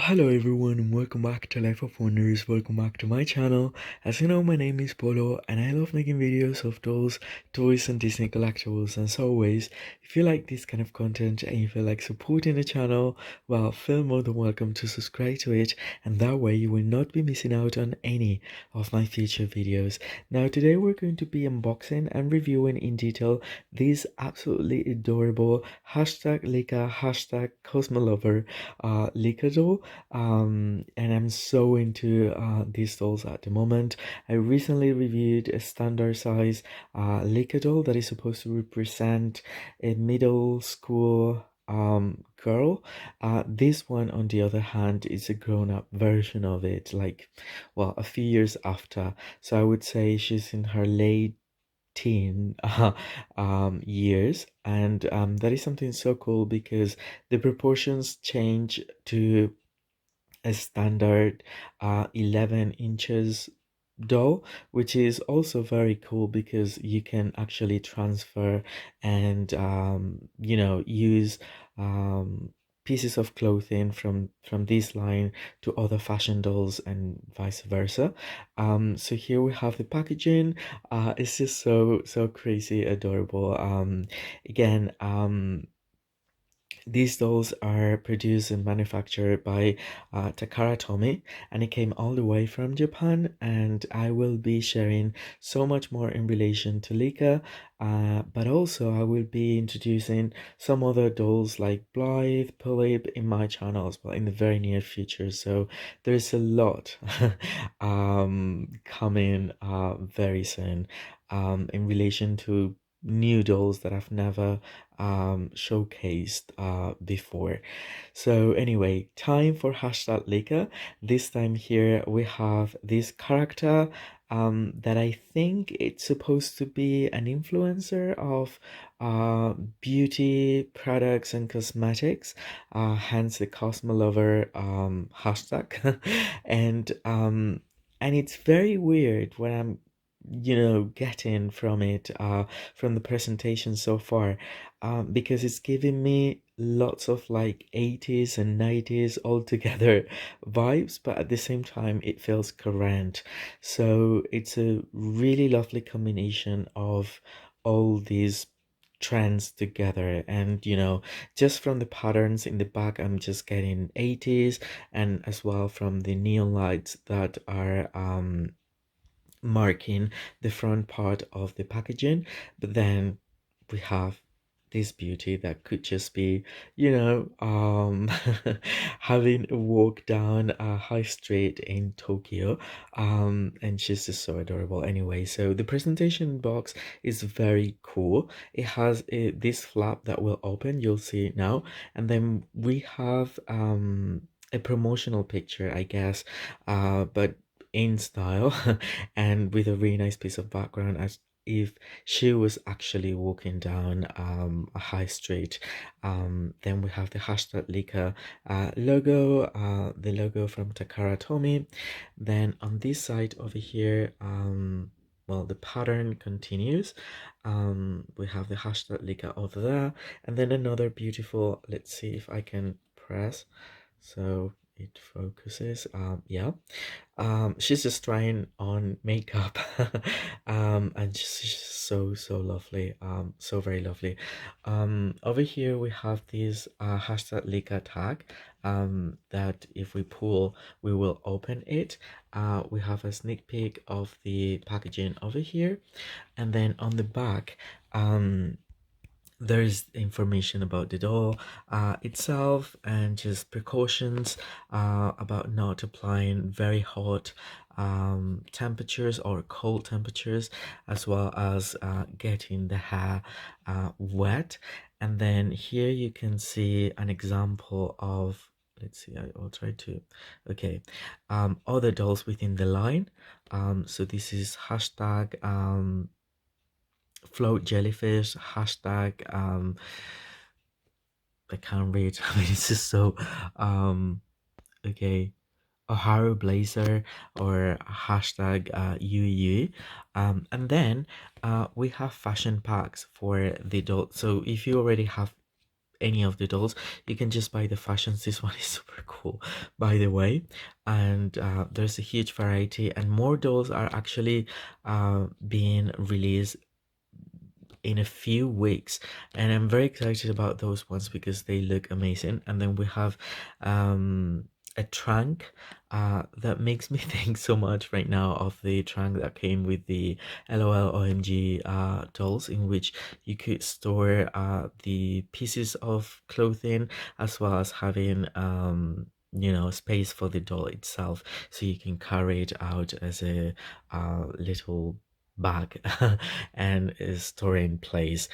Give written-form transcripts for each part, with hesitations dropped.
Hello everyone and welcome back to Life of Wonders. Welcome back to my channel. As you know, my name is Polo and I love making videos of dolls, toys and Disney collectibles. And as always, if you like this kind of content and you feel like supporting the channel, well, feel more than welcome to subscribe to it, and that way you will not be missing out on any of my future videos. Now today we're going to be unboxing and reviewing in detail this absolutely adorable #Licca #Cosme lover Licca doll. And I'm so into these dolls at the moment. I recently reviewed a standard size Licca doll that is supposed to represent a middle school girl. This one, on the other hand, is a grown-up version of it, like, well, a few years after. So I would say she's in her late teen years, and that is something so cool because the proportions change to a standard 11 inches doll, which is also very cool because you can actually transfer and use pieces of clothing from this line to other fashion dolls and vice versa. So here we have the packaging. It's just so crazy adorable. Again, these dolls are produced and manufactured by Takara Tomy, and it came all the way from Japan. And I will be sharing so much more in relation to Licca, but also I will be introducing some other dolls like Blythe, Philip in my channel as well in the very near future. So there's a lot coming very soon in relation to new dolls that I've never showcased before. So anyway, time for #Licca. This time here we have this character that I think it's supposed to be an influencer of beauty products and cosmetics, hence the Cosmo Lover hashtag. And it's very weird when I'm getting from it, from the presentation so far, because it's giving me lots of like 80s and 90s all together vibes, but at the same time it feels current. So it's a really lovely combination of all these trends together. And just from the patterns in the back, I'm just getting 80s, and as well from the neon lights that are marking the front part of the packaging. But then we have this beauty that could just be having a walk down a high street in Tokyo, and she's just so adorable. Anyway, so the presentation box is very cool. It has this flap that will open, you'll see it now, and then we have a promotional picture, I guess, but in style and with a really nice piece of background, as if she was actually walking down a high street. Then we have the #Licca logo, the logo from Takara Tomy. Then on this side over here, well, the pattern continues. We have the #Licca over there, and then another beautiful, let's see if I can press so it focuses. Yeah, she's just trying on makeup. And she's so lovely, so very lovely. Over here we have this #Licca tag, that if we pull we will open it. We have a sneak peek of the packaging over here, and then on the back there's information about the doll itself, and just precautions about not applying very hot temperatures or cold temperatures, as well as getting the hair wet. And then here you can see an example of, let's see, I'll try to, okay, other dolls within the line. So this is hashtag float jellyfish, hashtag I can't read. I mean, it's just so okay, Oharu blazer, or hashtag UU. And then we have fashion packs for the doll. So if you already have any of the dolls, you can just buy the fashions. This one is super cool, by the way. And there's a huge variety, and more dolls are actually being released in a few weeks, and I'm very excited about those ones because they look amazing. And then we have a trunk that makes me think so much right now of the trunk that came with the LOL OMG dolls, in which you could store the pieces of clothing, as well as having you know, space for the doll itself, so you can carry it out as a little bag and is store in place.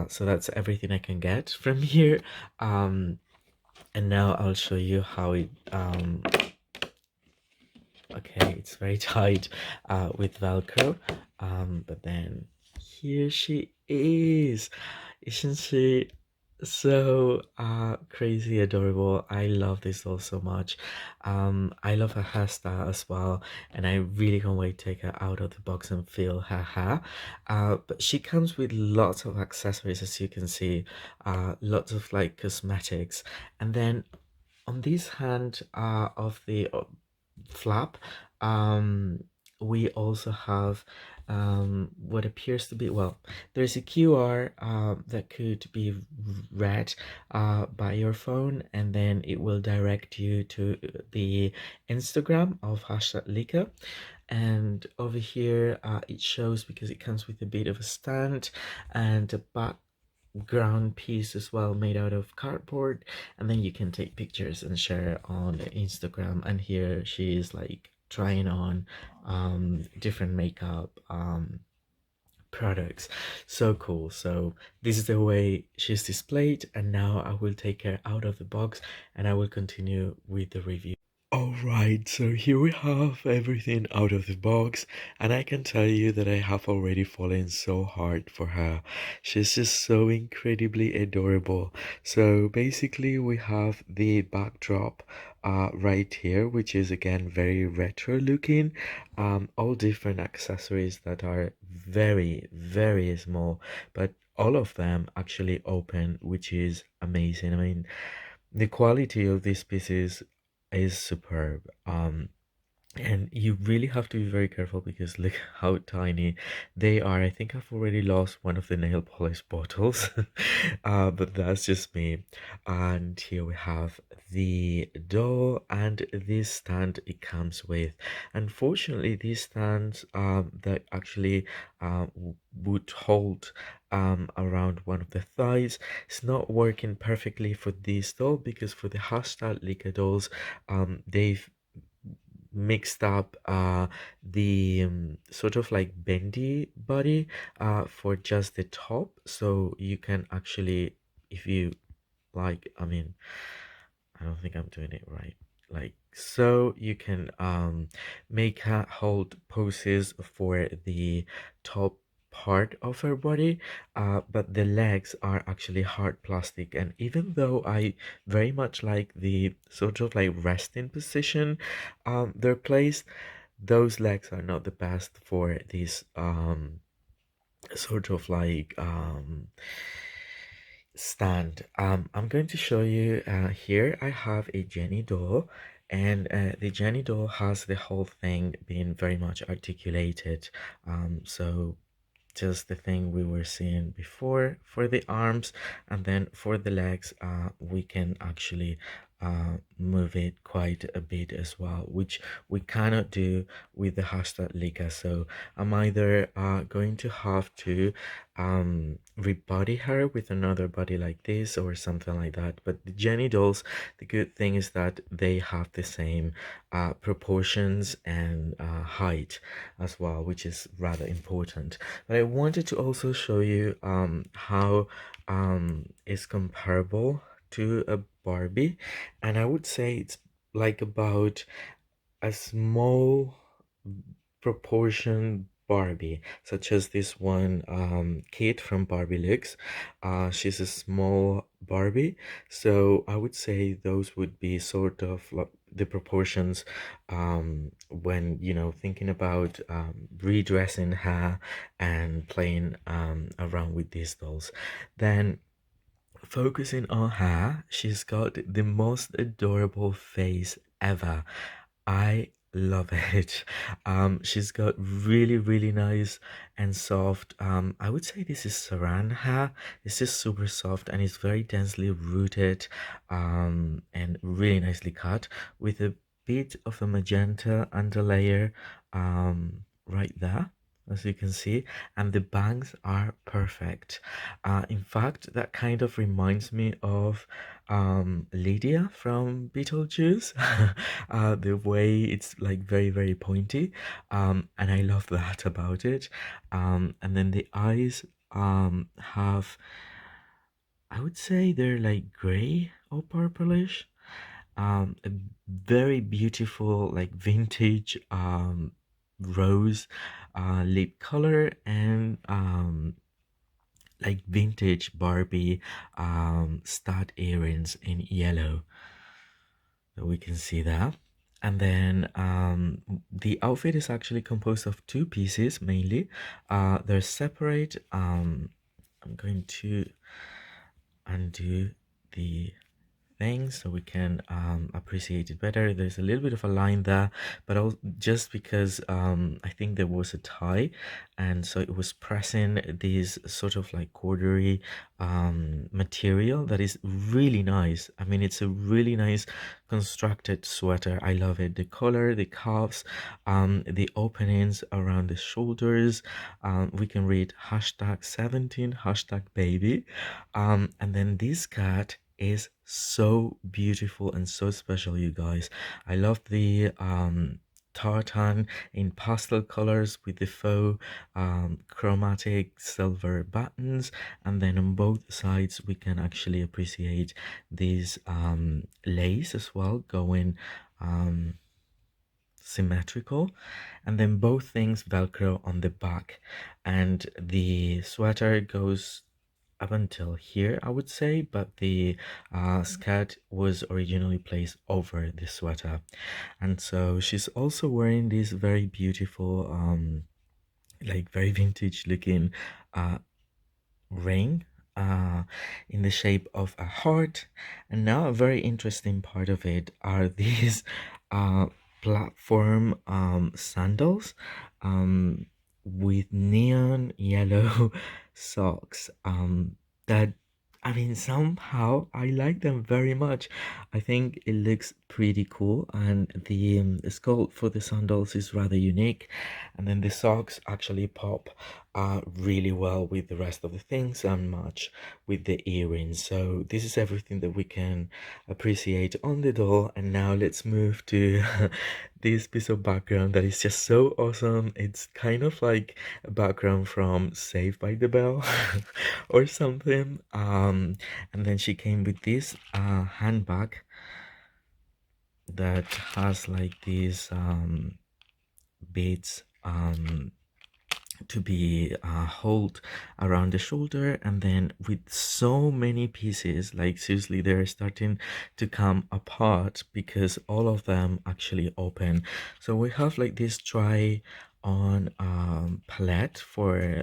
So that's everything I can get from here. And now I'll show you how it okay, it's very tight with Velcro, but then here she is. Isn't she so crazy adorable? I love this doll so much. I love her hairstyle as well, and I really can't wait to take her out of the box and feel her hair. But she comes with lots of accessories, as you can see, lots of like cosmetics. And then on this hand of the flap, um we also have what appears to be, well, there's a QR that could be read by your phone, and then it will direct you to the Instagram of hashtag Licca. And over here it shows, because it comes with a bit of a stand and a background piece as well, made out of cardboard, and then you can take pictures and share on Instagram. And here she is like trying on different makeup products. So cool. So this is the way she's displayed, and now I will take her out of the box and I will continue with the review. Alright, so here we have everything out of the box, and I can tell you that I have already fallen so hard for her. She's just so incredibly adorable. So basically we have the backdrop right here, which is again very retro looking. All different accessories that are very, very small, but all of them actually open, which is amazing. I mean, the quality of these pieces is superb. And you really have to be very careful, because look how tiny they are. I think I've already lost one of the nail polish bottles, but that's just me. And here we have the doll and this stand it comes with. Unfortunately, these stands that actually would hold around one of the thighs, it's not working perfectly for this doll, because for the hashtag Licca dolls, they've mixed up the sort of like bendy body for just the top, so you can actually, if you like, I mean, I don't think I'm doing it right, like so you can make her hold poses for the top part of her body, but the legs are actually hard plastic. And even though I very much like the sort of like resting position they're placed, those legs are not the best for this sort of like stand. I'm going to show you here I have a Jenny doll, and the Jenny doll has the whole thing being very much articulated, so just the thing we were seeing before for the arms, and then for the legs we can actually move it quite a bit as well, which we cannot do with the hashtag Licca. So I'm either going to have to rebody her with another body like this or something like that. But the Jenny dolls, the good thing is that they have the same proportions and height as well, which is rather important. But I wanted to also show you how is comparable to a Barbie, and I would say it's like about a small proportion Barbie, such as this one Kate from Barbie Looks. She's a small Barbie, so I would say those would be sort of like the proportions when, you know, thinking about redressing her and playing around with these dolls. Then Focusing on her, she's got the most adorable face ever. I love it. She's got really nice and soft. I would say this is saran hair. It's just super soft and it's very densely rooted, and really nicely cut with a bit of a magenta underlayer, right there, as you can see, and the bangs are perfect. In fact, that kind of reminds me of Lydia from Beetlejuice. The way it's like very pointy, and I love that about it. And then the eyes have, I would say they're like gray or purplish. A very beautiful like vintage rose lip color, and like vintage Barbie stud earrings in yellow. So we can see that. And then the outfit is actually composed of two pieces mainly. They're separate. I'm going to undo the thing so we can appreciate it better. There's a little bit of a line there, but just because I think there was a tie, and so it was pressing this sort of like corduroy material that is really nice. I mean, it's a really nice constructed sweater. I love it. The color, the cuffs, the openings around the shoulders. We can read #17 #baby, and then this skirt is so beautiful and so special, you guys. I love the tartan in pastel colors with the faux chromatic silver buttons, and then on both sides we can actually appreciate these lace as well, going symmetrical, and then both things velcro on the back, and the sweater goes up until here, I would say, but the skirt was originally placed over the sweater. And so she's also wearing this very beautiful like very vintage looking ring in the shape of a heart. And now a very interesting part of it are these platform sandals with neon yellow socks, that, I mean, somehow I like them very much. I think it looks pretty cool, and the sculpt for the sandals is rather unique, and then the socks actually pop really well with the rest of the things and match with the earrings. So this is everything that we can appreciate on the doll. And now let's move to this piece of background that is just so awesome. It's kind of like a background from Saved by the Bell or something. And then she came with this handbag that has like these beads to be hold around the shoulder, and then with so many pieces, like seriously they're starting to come apart because all of them actually open. So we have like this try on palette for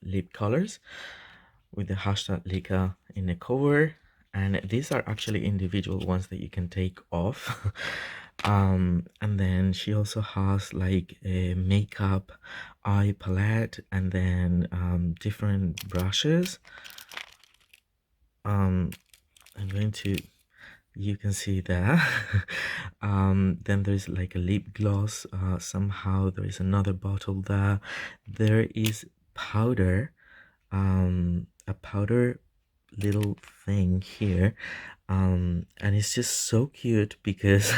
lip colors with the hashtag Licca in the cover, and these are actually individual ones that you can take off. And then she also has like a makeup eye palette, and then different brushes. I'm going to, you can see there. Then there's like a lip gloss, somehow there is another bottle there. There is powder, a powder little thing here, and it's just so cute because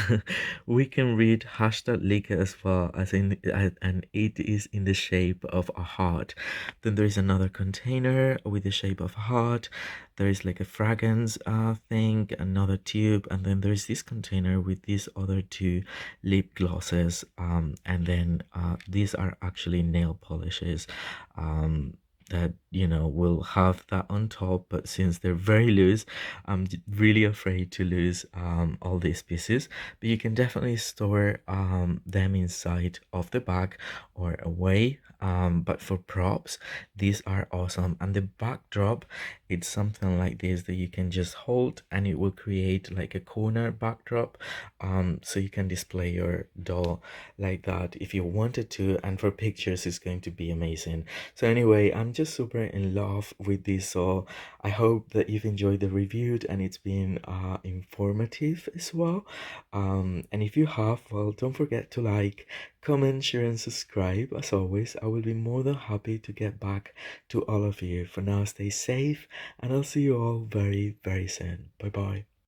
we can read hashtag Licca as well, as in, and it is in the shape of a heart. Then there is another container with the shape of a heart. There is like a fragrance thing, another tube, and then there is this container with these other two lip glosses, and then these are actually nail polishes. that will have that on top, but since they're very loose, I'm really afraid to lose all these pieces. But you can definitely store them inside of the bag or away. But for props, these are awesome. And the backdrop, it's something like this that you can just hold and it will create like a corner backdrop, so you can display your doll like that if you wanted to, and for pictures it's going to be amazing. So anyway, I'm just super in love with this, so I hope that you've enjoyed the review and it's been informative as well. And if you have, well, don't forget to like, comment, share and subscribe. As always, I will be more than happy to get back to all of you. For now, stay safe and I'll see you all very, very soon. Bye bye.